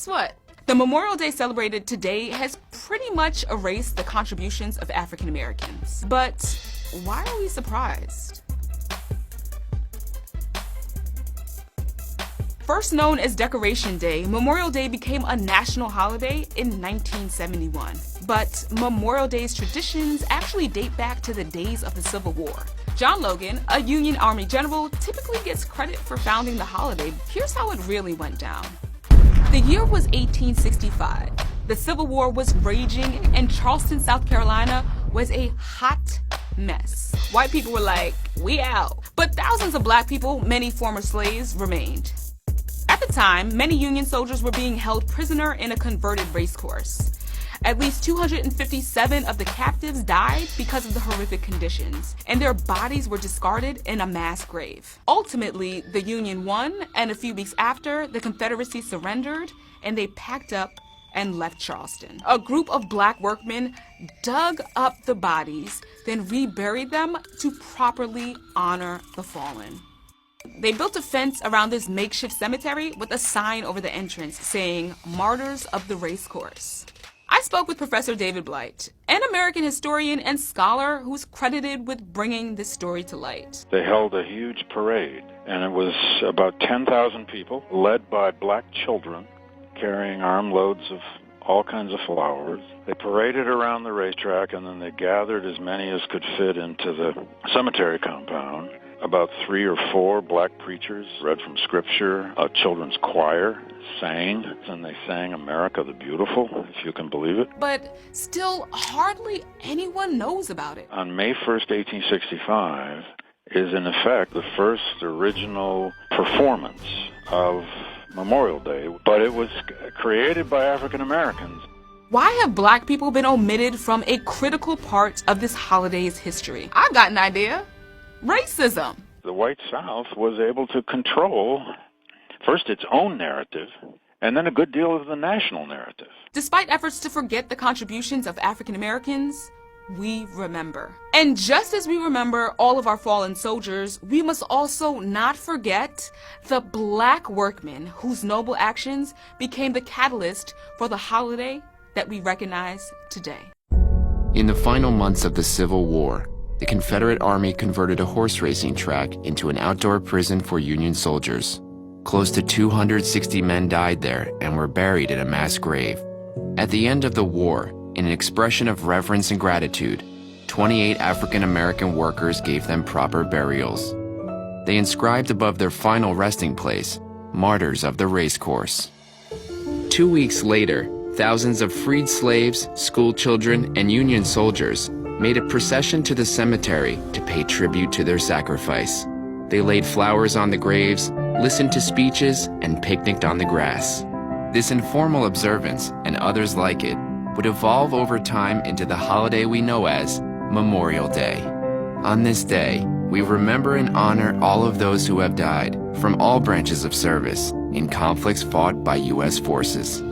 guess what? The Memorial Day celebrated today has pretty much erased the contributions of African Americans. But why are we surprised? First known as Decoration Day, Memorial Day became a national holiday in 1971. But Memorial Day's traditions actually date back to the days of the Civil War. John Logan, a Union Army general, typically gets credit for founding the holiday. Here's how it really went down. The year was 1865. The Civil War was raging, and Charleston, South Carolina was a hot mess. White people were like, we out. But thousands of black people, many former slaves, remained. At the time, many Union soldiers were being held prisoner in a converted racecourse. At least 257 of the captives died because of the horrific conditions, and their bodies were discarded in a mass grave. Ultimately, the Union won, and a few weeks after, the Confederacy surrendered, and they packed up and left Charleston. A group of black workmen dug up the bodies, then reburied them to properly honor the fallen. They built a fence around this makeshift cemetery with a sign over the entrance saying, "Martyrs of the Racecourse." I spoke with Professor David Blight, an American historian and scholar who's credited with bringing this story to light. They held a huge parade, and it was about 10,000 people, led by black children, carrying armloads of all kinds of flowers. They paraded around the racetrack, and then they gathered as many as could fit into the cemetery compound. About 3 or 4 black preachers read from Scripture. A children's choir sang, and they sang America the Beautiful, if you can believe it. But still, hardly anyone knows about it. On May 1st, 1865, is in effect the first original performance of Memorial Day, but it was created by African Americans. Why have black people been omitted from a critical part of this holiday's history? I've got an idea. Racism. The white South was able to control, first, its own narrative, and then a good deal of the national narrative. Despite efforts to forget the contributions of African Americans, we remember. And just as we remember all of our fallen soldiers, we must also not forget the black workmen whose noble actions became the catalyst for the holiday that we recognize today. In the final months of the Civil War, the Confederate Army converted a horse racing track into an outdoor prison for Union soldiers. Close to 260 men died there and were buried in a mass grave. At the end of the war, in an expression of reverence and gratitude, 28 African American workers gave them proper burials. They inscribed above their final resting place, "Martyrs of the Racecourse." 2 weeks later, thousands of freed slaves, school children, and Union soldiers made a procession to the cemetery to pay tribute to their sacrifice. They laid flowers on the graves, listened to speeches, and picnicked on the grass. This informal observance, and others like it, would evolve over time into the holiday we know as Memorial Day. On this day, we remember and honor all of those who have died from all branches of service in conflicts fought by U.S. forces.